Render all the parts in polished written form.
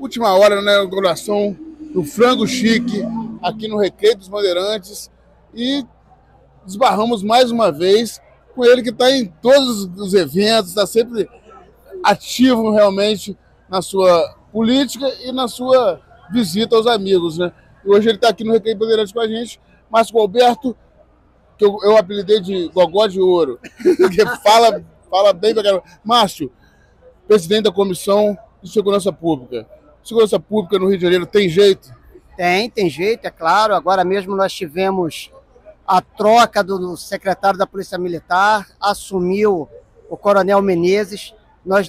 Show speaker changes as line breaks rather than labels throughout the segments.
última hora na inauguração do Frango Chique, aqui no Recreio dos Bandeirantes, e esbarramos mais uma vez com ele, que está em todos os eventos, está sempre ativo realmente na sua política e na sua visita aos amigos, né? E hoje ele está aqui no Recreio Bandeirantes com a gente, Márcio Gualberto, que eu apelidei de Gogó de Ouro, que fala bem pra caramba. Márcio, presidente da Comissão de Segurança Pública. Segurança Pública no Rio de Janeiro tem jeito?
Tem jeito, é claro. Agora mesmo nós tivemos a troca do secretário da Polícia Militar, assumiu o Coronel Menezes. Nós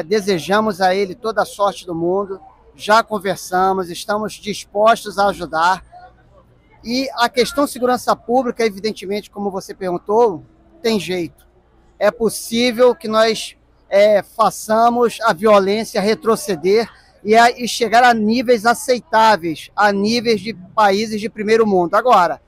desejamos a ele toda a sorte do mundo, já conversamos, estamos dispostos a ajudar. E a questão de segurança pública, evidentemente, como você perguntou, tem jeito. É possível que nós façamos a violência retroceder e chegar a níveis aceitáveis, a níveis de países de primeiro mundo. Agora,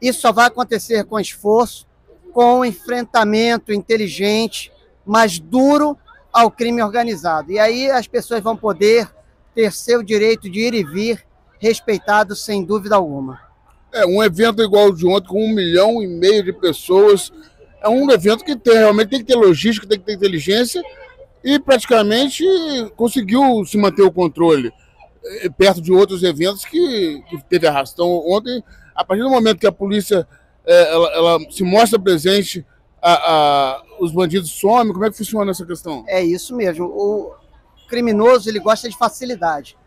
isso só vai acontecer com esforço, com enfrentamento inteligente, mas duro ao crime organizado. E aí as pessoas vão poder ter seu direito de ir e vir respeitado sem dúvida alguma.
Um evento igual o de ontem, com 1,5 milhão de pessoas, é um evento que realmente tem que ter logística, tem que ter inteligência, e praticamente conseguiu se manter o controle, perto de outros eventos que teve arrastão. Ontem, a partir do momento que a polícia ela se mostra presente, os bandidos somem. Como é que funciona essa questão?
É isso mesmo. O criminoso, ele gosta de facilidade.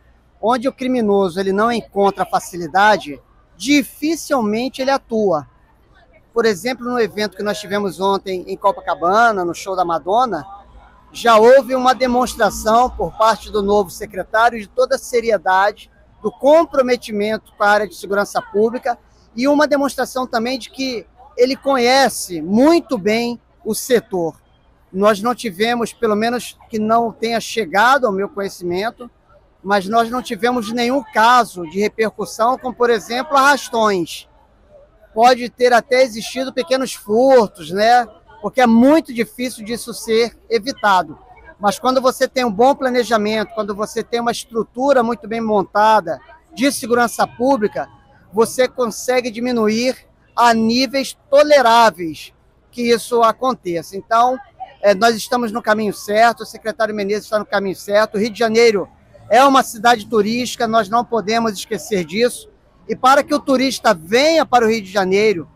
Onde o criminoso ele não encontra facilidade, dificilmente ele atua. Por exemplo, no evento que nós tivemos ontem em Copacabana, no show da Madonna, já houve uma demonstração por parte do novo secretário de toda a seriedade, do comprometimento com a área de segurança pública, e uma demonstração também de que ele conhece muito bem o setor. Nós não tivemos, pelo menos que não tenha chegado ao meu conhecimento, mas nós não tivemos nenhum caso de repercussão, como, por exemplo, arrastões. Pode ter até existido pequenos furtos, né? Porque é muito difícil disso ser evitado. Mas quando você tem um bom planejamento, quando você tem uma estrutura muito bem montada de segurança pública, você consegue diminuir a níveis toleráveis que isso aconteça. Então, nós estamos no caminho certo, o secretário Menezes está no caminho certo. O Rio de Janeiro é uma cidade turística, nós não podemos esquecer disso. E para que o turista venha para o Rio de Janeiro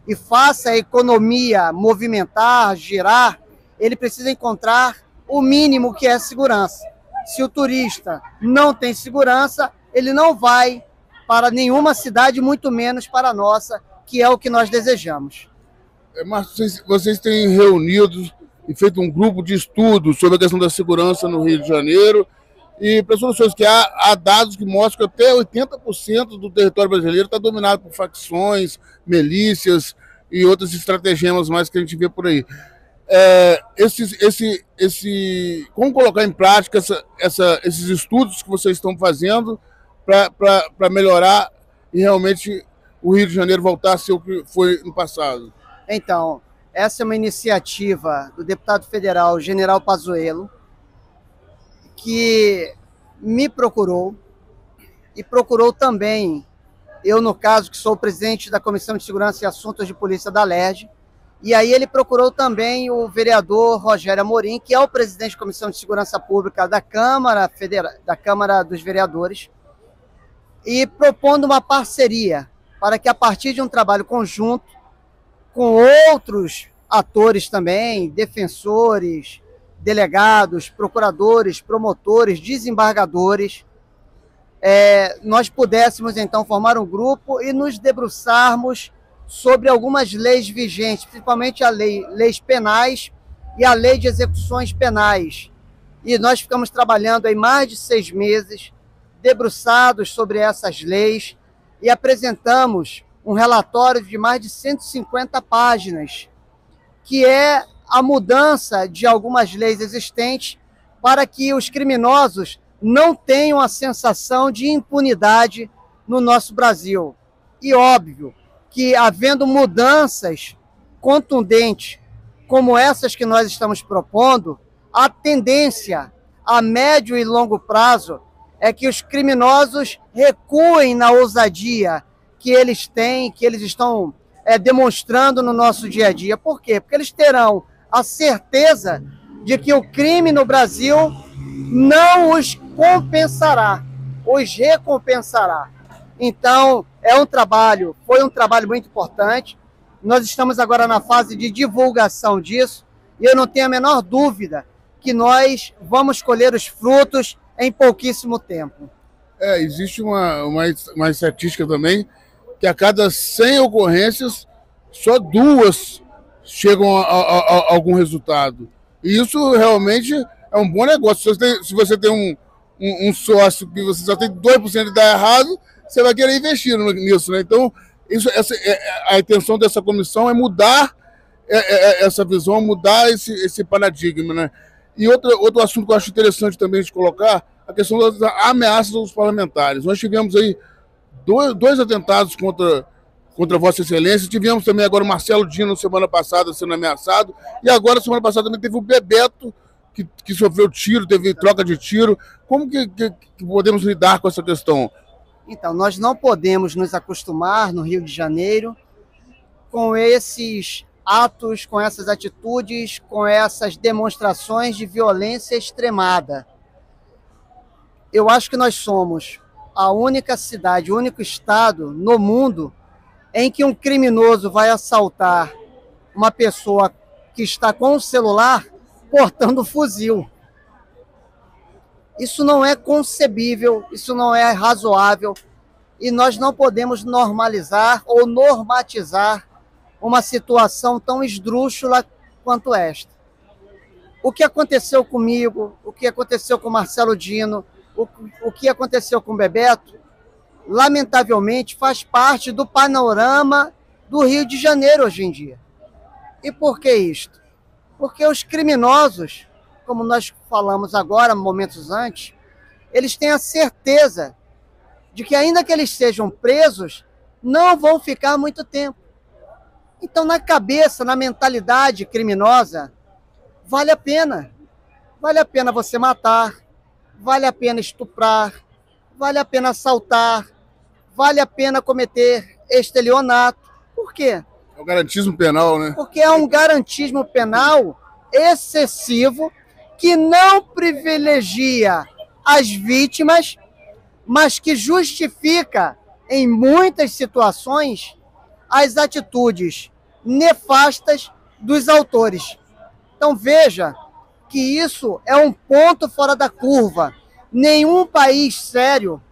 e faça a economia movimentar, girar, ele precisa encontrar o mínimo, que é segurança. Se o turista não tem segurança, ele não vai para nenhuma cidade, muito menos para a nossa, que é o que nós desejamos.
Mas vocês têm reunido e feito um grupo de estudos sobre a questão da segurança no Rio de Janeiro, e para soluções que há dados que mostram que até 80% do território brasileiro está dominado por facções, milícias e outros estratagemas mais que a gente vê por aí. Como colocar em prática esses estudos que vocês estão fazendo para melhorar e realmente o Rio de Janeiro voltar a ser o que foi no passado?
Então, essa é uma iniciativa do deputado federal General Pazuello, que me procurou e procurou também, eu no caso que sou o presidente da Comissão de Segurança e Assuntos de Polícia da LERJ, e aí ele procurou também o vereador Rogério Amorim, que é o presidente da Comissão de Segurança Pública da Câmara dos Vereadores, e propondo uma parceria para que, a partir de um trabalho conjunto com outros atores também, defensores, delegados, procuradores, promotores, desembargadores, nós pudéssemos então formar um grupo e nos debruçarmos sobre algumas leis vigentes, principalmente leis penais e a lei de execuções penais. E nós ficamos trabalhando aí mais de 6 meses, debruçados sobre essas leis, e apresentamos um relatório de mais de 150 páginas, que é a mudança de algumas leis existentes para que os criminosos não tenham a sensação de impunidade no nosso Brasil. E óbvio que, havendo mudanças contundentes como essas que nós estamos propondo, a tendência a médio e longo prazo é que os criminosos recuem na ousadia que eles têm, que eles estão demonstrando no nosso dia a dia. Por quê? Porque eles terão a certeza de que o crime no Brasil não os compensará, os recompensará. Então, foi um trabalho muito importante. Nós estamos agora na fase de divulgação disso e eu não tenho a menor dúvida que nós vamos colher os frutos em pouquíssimo tempo.
Existe uma estatística também que a cada 100 ocorrências, só 2 chegam a algum resultado. E isso realmente é um bom negócio. Se você tem um sócio que você só tem 2% de dar errado, você vai querer investir nisso, né? Então, a intenção dessa comissão é mudar essa visão, mudar esse paradigma, né? E outro assunto que eu acho interessante também de colocar, a questão das ameaças aos parlamentares. Nós tivemos aí dois atentados contra Vossa Excelência, tivemos também agora o Marcelo Dino semana passada sendo ameaçado, e agora semana passada também teve o Bebeto, que sofreu tiro, teve troca de tiro. Como que podemos lidar com essa questão?
Então, nós não podemos nos acostumar no Rio de Janeiro com esses atos, com essas atitudes, com essas demonstrações de violência extremada. Eu acho que nós somos a única cidade, o único estado no mundo em que um criminoso vai assaltar uma pessoa que está com o celular portando fuzil. Isso não é concebível, isso não é razoável e nós não podemos normalizar ou normatizar uma situação tão esdrúxula quanto esta. O que aconteceu comigo, o que aconteceu com Marcelo Dino, o que aconteceu com Bebeto, lamentavelmente faz parte do panorama do Rio de Janeiro hoje em dia. E por que isto? Porque os criminosos, como nós falamos agora, momentos antes, eles têm a certeza de que ainda que eles sejam presos, não vão ficar muito tempo. Então, na cabeça, na mentalidade criminosa, vale a pena. Vale a pena você matar, vale a pena estuprar, vale a pena assaltar, vale a pena cometer estelionato. Por quê?
É o garantismo penal, né?
Porque é um garantismo penal excessivo que não privilegia as vítimas, mas que justifica, em muitas situações, as atitudes nefastas dos autores. Então veja que isso é um ponto fora da curva. Nenhum país sério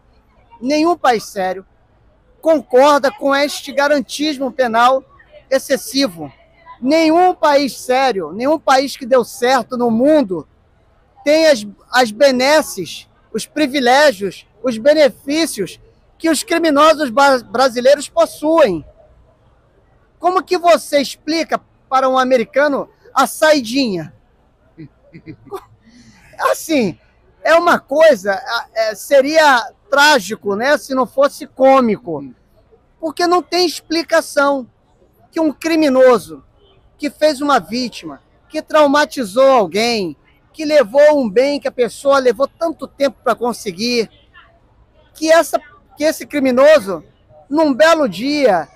concorda com este garantismo penal excessivo. Nenhum país sério, nenhum país que deu certo no mundo tem as benesses, os privilégios, os benefícios que os criminosos brasileiros possuem. Como que você explica para um americano a saidinha? Assim, é uma coisa, seria trágico, né, se não fosse cômico, porque não tem explicação que um criminoso que fez uma vítima, que traumatizou alguém, que levou um bem que a pessoa levou tanto tempo para conseguir, que esse criminoso, num belo dia,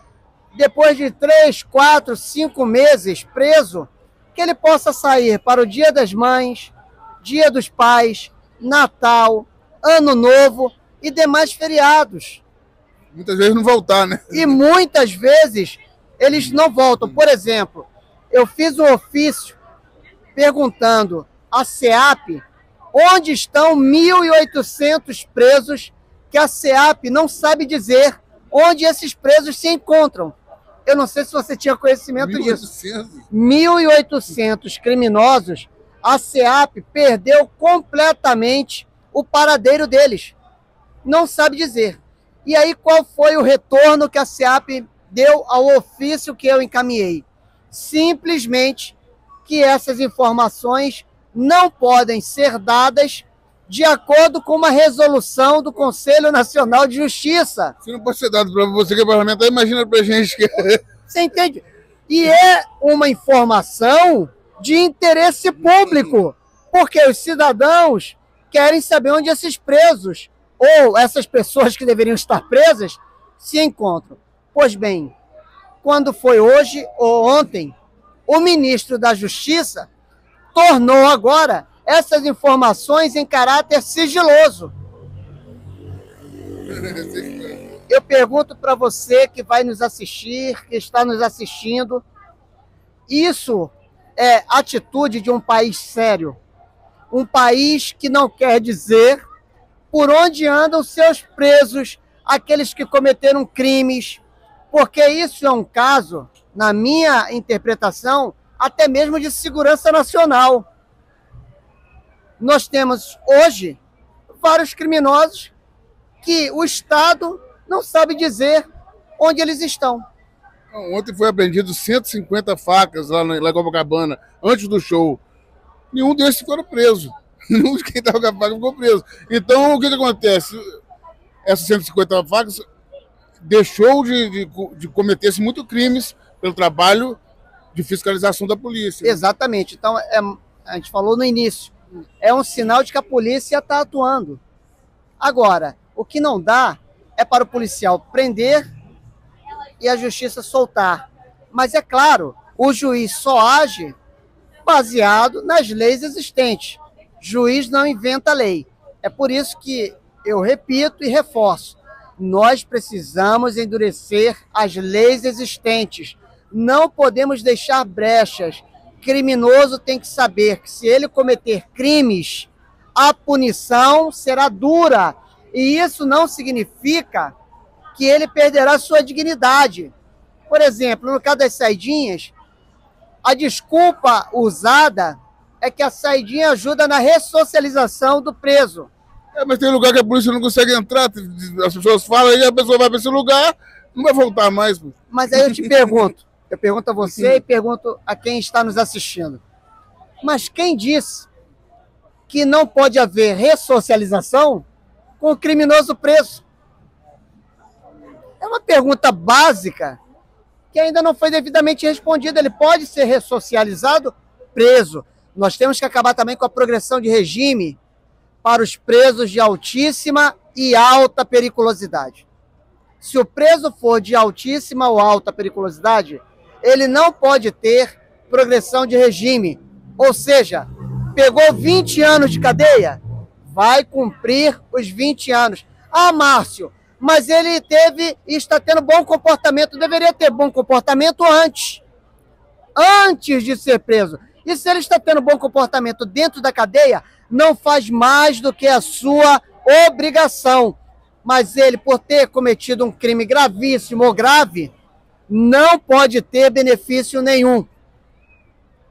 depois de 3, 4, 5 meses preso, que ele possa sair para o Dia das Mães, Dia dos Pais, Natal, Ano Novo e demais feriados.
Muitas vezes não voltar, né?
E muitas vezes eles não voltam. Por exemplo, eu fiz um ofício perguntando à SEAP onde estão 1.800 presos que a SEAP não sabe dizer onde esses presos se encontram. Eu não sei se você tinha conhecimento
1.800?
disso. 1.800 criminosos, a SEAP perdeu completamente o paradeiro deles. Não sabe dizer. E aí qual foi o retorno que a SEAP deu ao ofício que eu encaminhei? Simplesmente que essas informações não podem ser dadas de acordo com uma resolução do Conselho Nacional de Justiça.
Se não pode ser dado para você que é parlamentar, imagina para a gente que...
Você entende? E é uma informação de interesse público, porque os cidadãos querem saber onde esses presos, ou essas pessoas que deveriam estar presas, se encontram. Pois bem, quando foi hoje ou ontem, o ministro da Justiça tornou agora essas informações em caráter sigiloso. Eu pergunto para você que vai nos assistir, que está nos assistindo, isso é atitude de um país sério? Um país que não quer dizer por onde andam seus presos, aqueles que cometeram crimes, porque isso é um caso, na minha interpretação, até mesmo de segurança nacional. Nós temos hoje vários criminosos que o Estado não sabe dizer onde eles estão.
Ontem foi apreendido 150 facas lá em Copacabana, antes do show. Nenhum desses foram presos. Nenhum de quem estava com a faca ficou preso. Então, o que acontece? Essas 150 facas deixou de cometer-se muitos crimes pelo trabalho de fiscalização da polícia.
Exatamente. Então, a gente falou no início, é um sinal de que a polícia está atuando. Agora, o que não dá é para o policial prender e a justiça soltar. Mas é claro, o juiz só age baseado nas leis existentes. Juiz não inventa lei. É por isso que eu repito e reforço. Nós precisamos endurecer as leis existentes. Não podemos deixar brechas. Criminoso tem que saber que se ele cometer crimes, a punição será dura. E isso não significa que ele perderá sua dignidade. Por exemplo, no caso das saidinhas, a desculpa usada é que a saidinha ajuda na ressocialização do preso.
Mas tem lugar que a polícia não consegue entrar, as pessoas falam, e a pessoa vai para esse lugar, não vai voltar mais.
Mas aí eu te pergunto, eu pergunto a você e pergunto a quem está nos assistindo. Mas quem disse que não pode haver ressocialização com o criminoso preso? É uma pergunta básica que ainda não foi devidamente respondida. Ele pode ser ressocializado preso. Nós temos que acabar também com a progressão de regime para os presos de altíssima e alta periculosidade. Se o preso for de altíssima ou alta periculosidade, ele não pode ter progressão de regime. Ou seja, pegou 20 anos de cadeia, vai cumprir os 20 anos. Ah, Márcio, mas ele teve e está tendo bom comportamento. Deveria ter bom comportamento antes de ser preso. E se ele está tendo bom comportamento dentro da cadeia, não faz mais do que a sua obrigação. Mas ele, por ter cometido um crime gravíssimo ou grave, não pode ter benefício nenhum.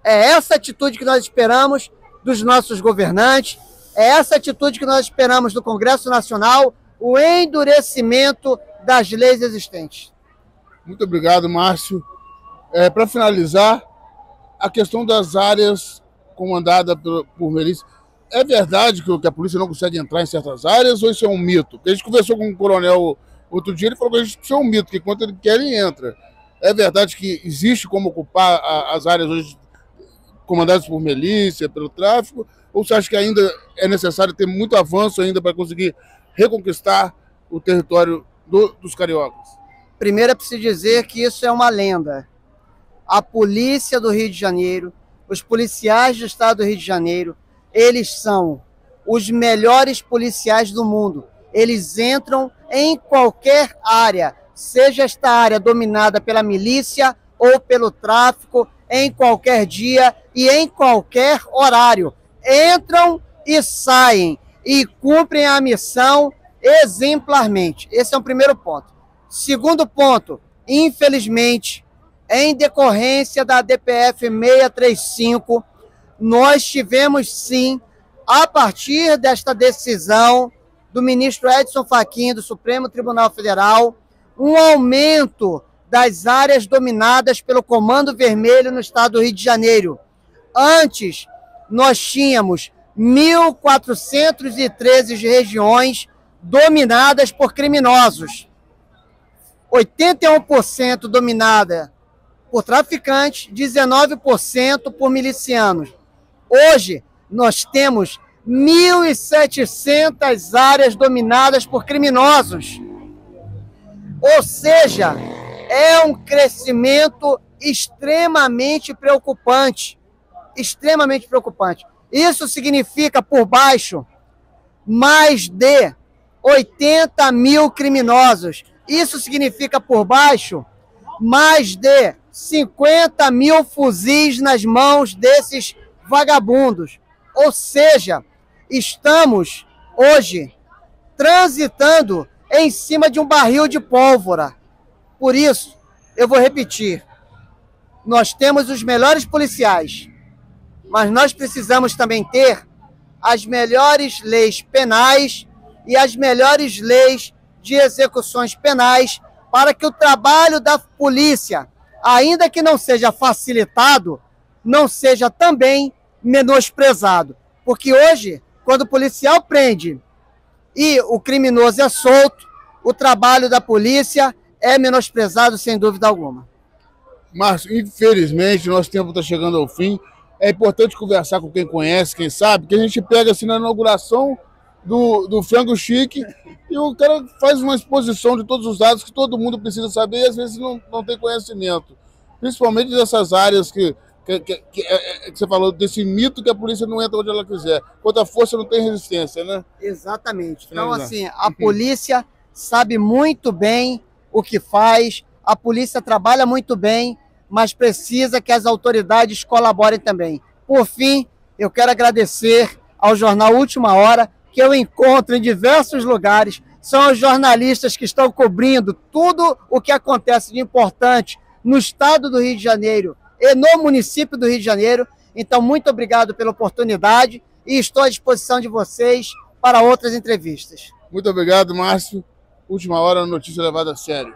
É essa atitude que nós esperamos dos nossos governantes, é essa atitude que nós esperamos do Congresso Nacional, o endurecimento das leis existentes.
Muito obrigado, Márcio. Para finalizar, a questão das áreas comandadas por milícia. É verdade que a polícia não consegue entrar em certas áreas ou isso é um mito? Porque a gente conversou com um coronel outro dia, ele falou que isso é um mito, que enquanto ele quer, ele entra. É verdade que existe como ocupar as áreas hoje comandadas por milícia, pelo tráfico, ou você acha que ainda é necessário ter muito avanço ainda para conseguir reconquistar o território dos cariocas?
Primeiro é preciso dizer que isso é uma lenda. A polícia do Rio de Janeiro, os policiais do estado do Rio de Janeiro, eles são os melhores policiais do mundo. Eles entram em qualquer área, seja esta área dominada pela milícia ou pelo tráfico, em qualquer dia e em qualquer horário. Entram e saem e cumprem a missão exemplarmente. Esse é o primeiro ponto. Segundo ponto, infelizmente, em decorrência da DPF 635, nós tivemos sim, a partir desta decisão do ministro Edson Fachin, do Supremo Tribunal Federal, um aumento das áreas dominadas pelo Comando Vermelho no estado do Rio de Janeiro. Antes, nós tínhamos 1.413 regiões dominadas por criminosos. 81% dominada por traficantes, 19% por milicianos. Hoje, nós temos 1.700 áreas dominadas por criminosos. Ou seja, é um crescimento extremamente preocupante. Extremamente preocupante. Isso significa, por baixo, mais de 80 mil criminosos. Isso significa, por baixo, mais de 50 mil fuzis nas mãos desses vagabundos. Ou seja, estamos hoje transitando em cima de um barril de pólvora. Por isso, eu vou repetir, nós temos os melhores policiais, mas nós precisamos também ter as melhores leis penais e as melhores leis de execuções penais para que o trabalho da polícia, ainda que não seja facilitado, não seja também menosprezado. Porque hoje, quando o policial prende e o criminoso é solto, o trabalho da polícia é menosprezado sem dúvida alguma.
Márcio, infelizmente, nosso tempo está chegando ao fim. É importante conversar com quem conhece, quem sabe, que a gente pega assim na inauguração do Frango Chique e o cara faz uma exposição de todos os dados que todo mundo precisa saber e às vezes não tem conhecimento. Principalmente dessas áreas que você falou, desse mito que a polícia não entra onde ela quiser. Quanto a força não tem resistência, né?
Exatamente. Então, assim, a polícia sabe muito bem o que faz, a polícia trabalha muito bem, mas precisa que as autoridades colaborem também. Por fim, eu quero agradecer ao jornal Última Hora, que eu encontro em diversos lugares. São os jornalistas que estão cobrindo tudo o que acontece de importante no estado do Rio de Janeiro e no município do Rio de Janeiro. Então, muito obrigado pela oportunidade e estou à disposição de vocês para outras entrevistas.
Muito obrigado, Márcio. Última Hora, notícia levada a sério.